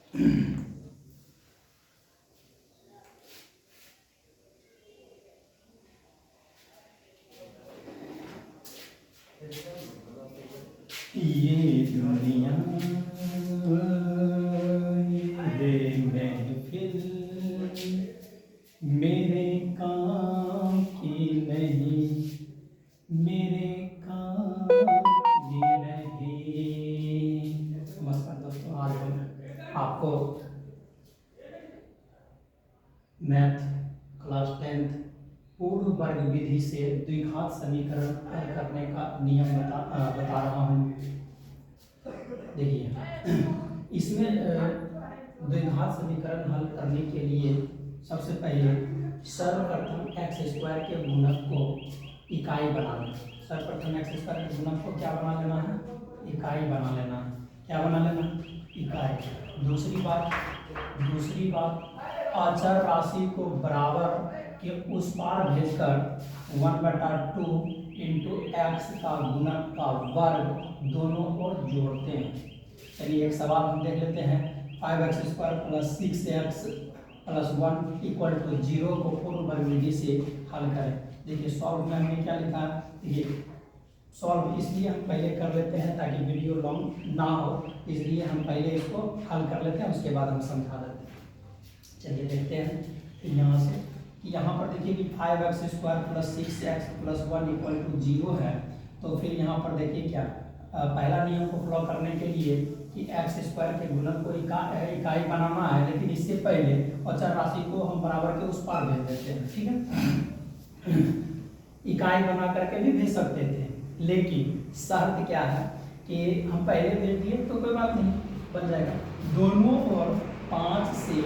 ये दुनिया ये महफिल मेरे काम की नहीं, मेरे काम की नहीं। नमस्कार दोस्तों, आज हम आपको मैथ क्लास 10 पूर्ण वर्ग विधि से द्विघात समीकरण हल करने का नियम बता रहा हूँ। देखिए, इसमें द्विघात समीकरण हल करने के लिए सबसे पहले सर्वप्रथम एक्स स्क्वायर के गुणक को इकाई बना लेना। सर्वप्रथम एक्स स्क्वायर के गुणक को क्या बना लेना है? इकाई बना लेना है। क्या बना लेना? इकाई। दूसरी बात अचर राशि को बराबर के उस पार भेजकर 1/2 इंटू एक्स का गुणक का वर्ग दोनों ओर जोड़ते हैं। चलिए एक सवाल हम देख लेते हैं। 5x² + 6x + 1 = 0 को पूर्ण वर्ग विधि से हल करें। देखिए सॉल्व में हमने क्या लिखा है? देखिए सॉल्व इसलिए हम पहले कर लेते हैं ताकि वीडियो लॉन्ग ना हो, इसलिए हम पहले इसको हल कर लेते हैं, उसके बाद हम समझा देते हैं। चलिए देखते हैं यहाँ से कि यहाँ पर देखिए कि 5x² + 6x + 1 = 0 है। तो फिर यहाँ पर देखिए क्या पहला नियम को फॉलो करने के लिए कि x² के गुणक को इकाई बनाना है, लेकिन इससे पहले अचर राशि को हम बराबर के उस पार भेज देते हैं। ठीक है, इकाई बना करके भी भेज सकते थे, लेकिन शर्त क्या है कि हम पहले भेज दिए तो कोई बात नहीं, बन जाएगा। दोनों ओर 5 से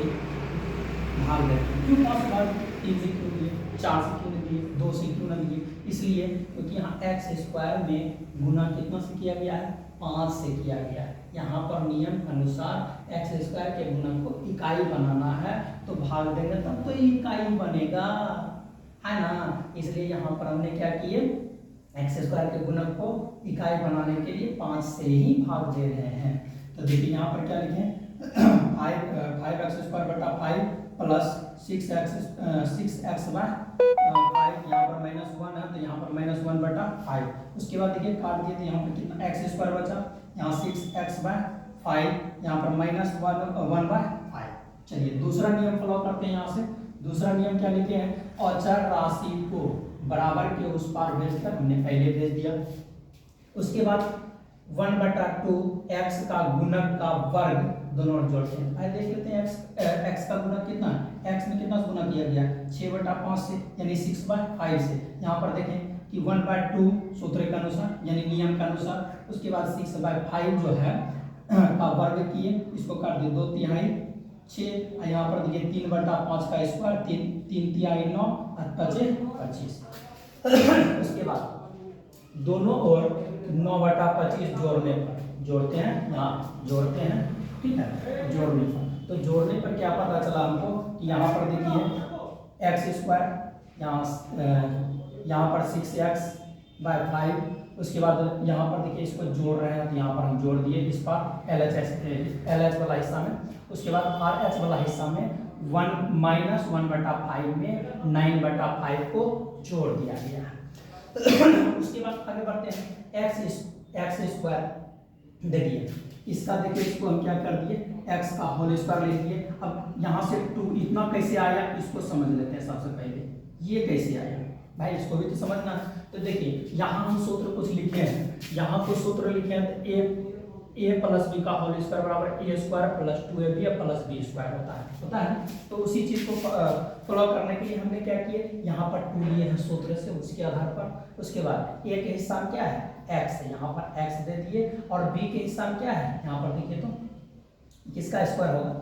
भाग देते हैं। क्यों 5 भाग? 3 से क्यों दिए, 4 से क्यों नहीं दिए, 2 से क्यों नहीं दिए? इसलिए क्योंकि यहाँ x² में गुना कितना से किया गया है? 5 से किया गया है। यहाँ पर नियम अनुसार x² के गुणक को इकाई बनाना है, तो भाग देंगे तब तो इकाई बनेगा, है ना। इसलिए यहाँ पर हमने क्या किए, x² के गुणक को इकाई बनाने के लिए 5 से ही भाग दे रहे हैं। तो देखिए यहाँ पर क्या लिखे, 5x² बटा 5 प्लस 6x/5, यहाँ पर -1 है तो यहाँ पर -1/5। उसके बाद देखिए काट दिए तो यहाँ पर कितना x² बचा, यहाँ 6x/5, यहाँ पर -1/5। चलिए दूसरा नियम फॉलो करते हैं। यहाँ से दूसरा नियम क्या लिखे हैं? अचर राशि को बराबर के उस पार भेजकर हमने पहले भेज दिया। उसके बाद 1/2 x का गुणक का वर्ग दोनों ओर जोड़ते हैं। पहले देख लेते हैं x का गुणक कितना है। x में कितना से गुणा किया गया? 6/5 से, यानी 6/5 से। यहाँ पर देखें कि 1/2 सूत्र के अनुसार यानी नियम के अनुसार, उसके बाद 6/5 जो है का वर्ग किए, इसको काट दिए 2 तिहाई 6, यहाँ पर देखिए 3/5 का स्क्वायर, 3 तिहाई 9 और 5 25। उसके बाद दोनों ओर 9/25 जोड़ते हैं, यहाँ जोड़ते हैं, ठीक है। जोड़ने पर तो जोड़ने पर क्या पता चला हमको कि यहाँ पर देखिए x², यहाँ पर 6x/5। उसके बाद यहाँ पर देखिए इसको जोड़ रहे हैं तो यहाँ पर हम जोड़ दिए इस पर LH वाला हिस्सा में। उसके बाद RH वाला हिस्सा में 1/5 में 9/5 को जोड़ दिया गया है। उसके बाद आगे बढ़ते हैं। x² देखिए इसका, देखिए इसको हम क्या कर दिए, x का होल स्क्वायर ले लिए। अब यहाँ से 2 इतना कैसे आया, इसको समझ लेते हैं। सबसे पहले ये कैसे आया भाई, इसको भी तो समझना। तो देखिए यहाँ हम सूत्र कुछ लिखे हैं, यहाँ कुछ सूत्र लिखे हैं तो a + b का होल स्क्वायर बराबर a² + 2ab + b² होता है। तो उसी चीज को फॉलो करने के लिए हमने क्या किए, यहाँ पर 2 लिए हैं सूत्र से, उसके आधार पर। उसके बाद a के हिस्सा में क्या है, x है, यहाँ पर x दे दिए, और b के हिस्सा में क्या है, यहाँ पर देखिए तो किसका स्क्वायर होगा,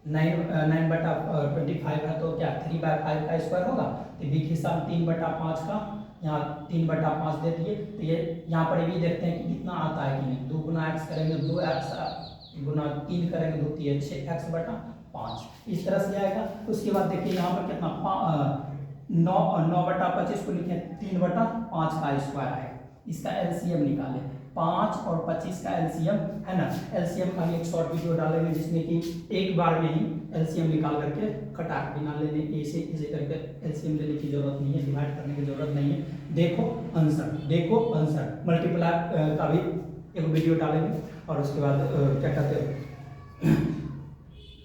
9/25 है तो क्या 3/5 का स्क्वायर होगा। तो b के हिस्सा में 3/5 का, यहाँ 3/5 दे दिए। तो ये यहाँ पर भी देखते हैं कि कितना आता है कि नहीं। 2 गुना x करेंगे 2x गुना 3 करेंगे 2 3 6x/5, इस तरह से आएगा। उसके बाद देखिए यहाँ पर कितना 9/25 को लिखे 3/5 का स्क्वायर आएगा। इसका LCM निकाले 5 और 25 का एलसीएम है ना। एलसीएम का एक शॉर्ट वीडियो डालेंगे जिसमें कि एक बार में ही एलसीएम निकाल करके कटाक बिना लेने ऐसे करके एलसीएम लेने की जरूरत नहीं है, डिवाइड करने की जरूरत नहीं है। देखो आंसर मल्टीप्लाई का भी एक वीडियो डालेंगे और उसके बाद क्या कहते हैं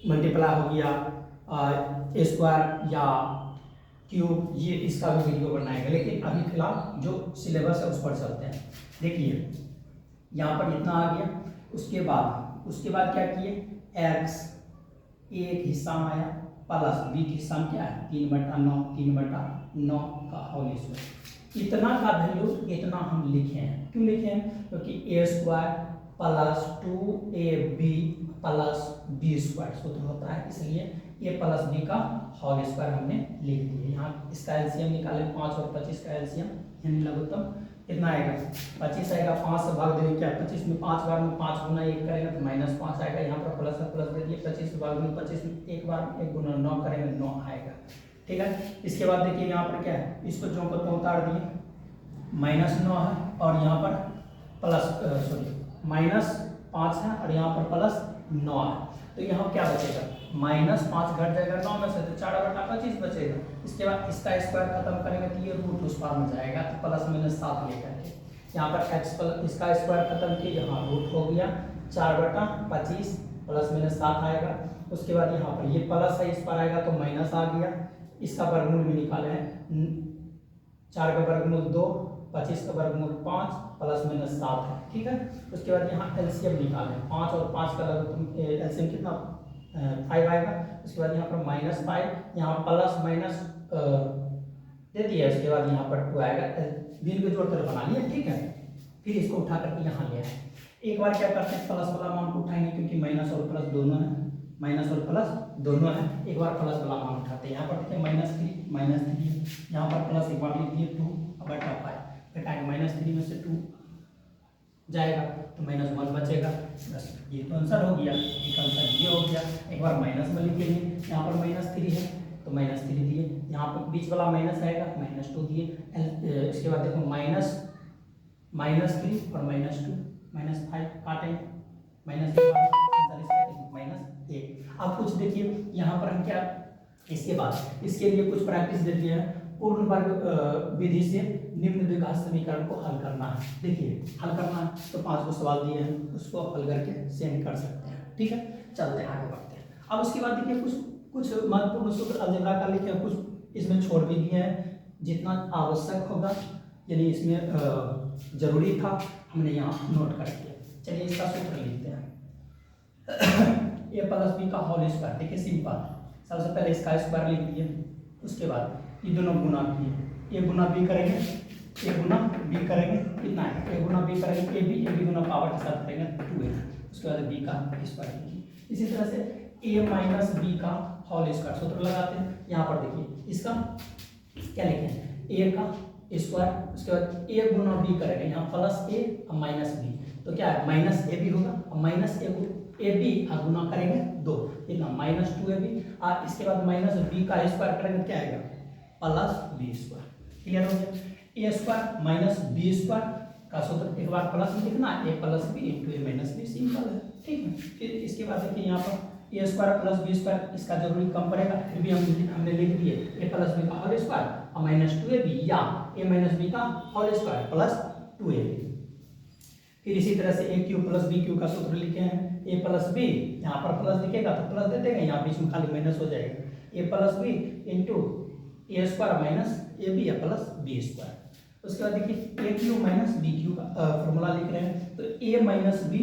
मल्टीप्लाई हो गया स्क्वायर या क्यूब, ये इसका भी वीडियो बनाएगा। लेकिन अभी फिलहाल जो सिलेबस है उस पर चलते हैं। देखिए यहाँ पर इतना आ गया, उसके बाद क्या किए, एक्स एक हिस्सा में आया प्लस बी के हिस्सा में क्या है 3/9 का होल स्क्वायर। इतना का वैल्यू इतना हम लिखे हैं, क्यों लिखे हैं, क्योंकि a square plus 2ab plus b square सूत्र होता है, इसलिए ए प्लस बी का होल स्क्वायर हमने लिख दिया। यहाँ इसका एलसीएम निकाले 5 और 25 का एलसीएम यानी लघुत्तम कितना आएगा 25 आएगा। 5 से भाग देंगे क्या 25 में 5 बार में 5 गुना 1 करेंगे तो -5 आएगा। यहाँ पर प्लस है प्लस दे दिए, 25 से भाग में 25 में एक बार 1 गुना 9 करेंगे 9 आएगा। ठीक है, इसके बाद देखिए यहाँ पर क्या है, इसको जो को उतार दिए -9 है और यहाँ पर -5 है और यहाँ पर +9 है, तो यहाँ क्या बचेगा -5 घट जाएगा 9 में से तो 4/25 बचेगा। इसके बाद इसका स्क्वायर खत्म करेंगे तो ये रूट उस पार में जाएगा तो +-7 लेकर के यहाँ पर x प्लस इसका स्क्वायर खत्म किए, यहाँ रूट हो गया 4/25 +-7 आएगा। उसके बाद यहाँ पर ये प्लस है इस पर आएगा तो माइनस आ गया, इसका वर्गमूल भी निकाले हैं 4 का वर्गमूल 2 25 का वर्गमूल 5 +-7 है। ठीक है, उसके बाद यहाँ एलसीएम निकालें 5 और 5 का एलसीएम कितना 5 आएगा। उसके बाद यहाँ पर -5 यहाँ प्लस माइनस दे दिया, उसके बाद यहाँ पर 2 आएगा, बिन को जोड़ कर बना लिया। ठीक है, फिर इसको उठा करके यहाँ ले आए। एक बार क्या करते हैं प्लस वाला मान को उठाएंगे क्योंकि माइनस और प्लस दोनों है, माइनस और प्लस दोनों है। एक बार प्लस वाला मान उठाते हैं, यहाँ पर देखिए -3 यहाँ पर प्लस एक बार लिख दिए 2 बटा 5 घटाएंगे -3 में से 2 जाएगा तो -1 बचेगा। बस ये तो आंसर हो गया, एक आंसर ये हो गया। एक बार माइनस में लिखेंगे, यहाँ पर -3 है तो -3 दिए, यहाँ पर बीच वाला माइनस आएगा -2 दिए। इसके बाद देखो -3 और -2 -5 काटेंगे -1। अब कुछ देखिए यहाँ पर हम क्या इसके लिए कुछ प्रैक्टिस दे दिए हैं। पूर्ण वर्ग विधि से निम्न द्विघात समीकरण को हल करना है। देखिए हल करना है तो 5 को सवाल दिए हैं, उसको हल करके सेंड कर सकते हैं। ठीक है, चलते हैं आगे बढ़ते हैं। अब उसके बाद देखिए कुछ महत्वपूर्ण सूत्र अलजेब्रा का लिखे हैं, कुछ इसमें छोड़ भी दिए हैं, जितना आवश्यक होगा यानी इसमें जरूरी था हमने यहाँ नोट कर दिया। चलिए इसका सूत्र लिखते हैं a प्लस बी का होल स्क्वायर। देखिए सिंपल, सबसे पहले इसका स्क्वायर लिख दिए, उसके बाद ये दोनों गुना किए, a गुना b करेंगे कितना है, a गुना b करेंगे a b गुना पावर के साथ करेंगे 2a, उसके बाद b का स्क्वायर लिखिए। इसी तरह से a माइनस b का होल स्क्वायर सूत्र लगाते हैं। यहाँ पर देखिए इसका क्या लिखें a का स्क्वायर, उसके बाद a गुना b करेंगे, यहाँ प्लस a और माइनस b, तो क्या है -ab होगा और माइनस ab गुना करेंगे 2 इतना -2ab और इसके बाद -b का स्क्वायर करेंगे क्या आएगा +b स्क्वायर। क्लियर हो गया, a square minus b square का सूत्र एक बार प्लस में लिखना है a plus b into a minus b, simple है। ठीक है, फिर इसके बाद देखिए यहाँ पर a square plus b square इसका जरूरी कम पड़ेगा, फिर भी हमने लिख दिए a प्लस b का होल स्क्वायर और -2ab या a माइनस b का होल स्क्वायर प्लस 2ab। फिर इसी तरह से a cube plus b cube का सूत्र लिखे हैं a प्लस बी, यहाँ पर प्लस दिखेगा तो प्लस दे देंगे, यहाँ बीच में खाली माइनस हो जाएगा a plus b into a square minus a b plus b square. उसके बाद देखिए ए क्यू माइनस बी क्यू का फॉर्मूला लिख रहे हैं तो a minus b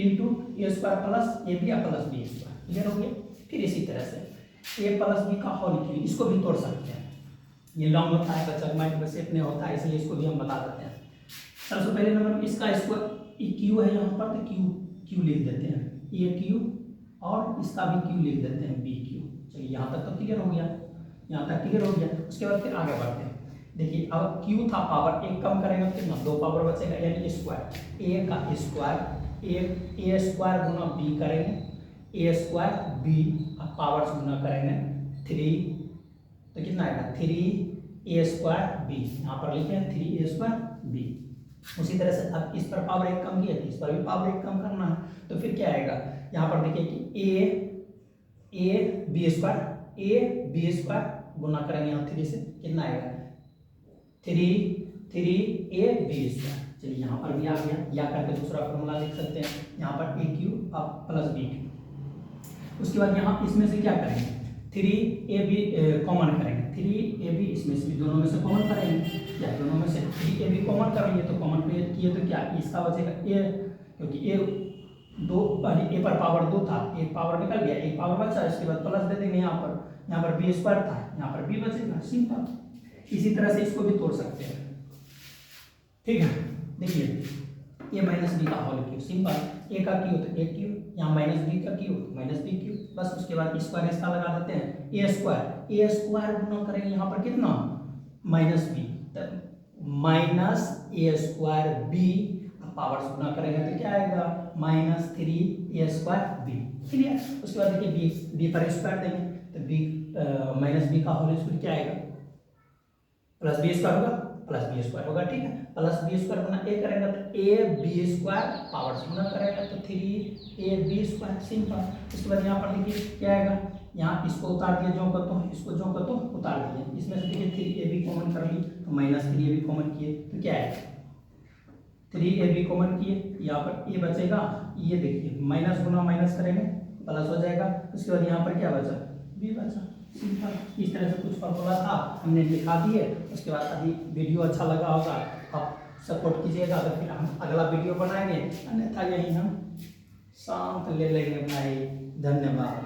into a square plus a b plus b square. Clear हो गया। फिर इसी तरह से a प्लस बी का होल क्यू, इसको भी तोड़ सकते हैं, ये लॉन्ग होता है बच्चा माइंड में सेट नहीं होता है, इसलिए इसको भी हम बता देते हैं। सबसे पहले नंबर इसका स्क्वायर क्यू है यहाँ पर तो क्यू लिख देते हैं ए क्यू और इसका भी क्यू लिख देते हैं बी क्यू। चलिए यहाँ तक तो क्लियर हो गया, यहाँ तक क्लियर हो गया। उसके बाद फिर आगे बढ़ते हैं। देखिए अब क्यू था पावर एक कम करेंगे तो कितना 2 पावर बचेगा यानी स्क्वायर, ए का स्क्वायर ए स्क्वायर गुना बी करेंगे ए स्क्वायर बी अब पावर से गुना करेंगे 3 तो कितना आएगा 3 ए स्क्वायर बी, यहाँ पर लिखे हैं 3 ए स्क्वायर बी। उसी तरह से अब इस पर पावर 1 कम किया तो इस पर भी पावर 1 कम करना है, तो फिर क्या आएगा यहाँ पर देखिए कि ए बी स्क्वायर गुना करेंगे यहाँ 3 से, कितना आएगा 3 ए बी स्क्वायर। चलिए यहाँ पर भी आ गया, या करके दूसरा फॉर्मूला लिख सकते हैं, यहाँ पर ए क्यू अब प्लस बी क्यू। उसके बाद यहाँ इसमें से क्या करेंगे 3ab कॉमन करेंगे, 3ab इसमें से दोनों में से कॉमन करेंगे, या दोनों में से 3ab कॉमन करेंगे तो कॉमन किए तो क्या इसका बचेगा a, क्योंकि a पर पावर 2 था, एक पावर निकल गया, एक पावर बचा, इसके बाद प्लस दे देंगे यहाँ पर b स्क्वायर था, यहाँ पर b बचेगा, सिंपल। इसी तरह से इसको भी तोड़ सकते हैं, ठीक है। देखिए a माइनस बी का होल क्यूब, सिंपल, a का क्यूब तो a क्यूब, यहाँ माइनस बी का क्यूब तो माइनस बी क्यूब, बस। उसके बाद स्क्वायर इसका लगा देते हैं, a स्क्वायर गुना करेंगे यहाँ पर कितना minus b, minus a square b, power गुना करेंगे तो क्या आएगा -3a स्क्वायर बी, क्लियर। उसके बाद देखिए b पर स्क्वायर देंगे तो b माइनस बी का होल स्क्वायर क्या आएगा प्लस बी स्क्वायर होगा, ठीक है। प्लस बी स्क्वायर गुना a करेंगे तो a b स्क्वायर, पावर से गुना करेंगे तो 3ab स्क्वायर, सिंपल। उसके बाद यहाँ पर देखिए क्या आएगा, यहाँ इसको उतार दिया, जो करता हूँ इसको जो करता हूँ उतार दिया, इसमें से देखिए 3ab कॉमन कर ली तो -3ab कॉमन किए तो क्या आएगा 3ab कॉमन किए, यहाँ पर a बचेगा, ये देखिए माइनस गुना माइनस करेंगे प्लस हो जाएगा। उसके बाद यहाँ पर क्या बचा b बचा, सिंपल। इस तरह से कुछ फॉर्मूला था, हमने लिखा दिए। उसके बाद अभी वीडियो अच्छा लगा होगा आप सपोर्ट कीजिएगा, तो फिर हम अगला वीडियो बनाएंगे, अन्यथा यही हम शांत ले लेंगे भाई। धन्यवाद।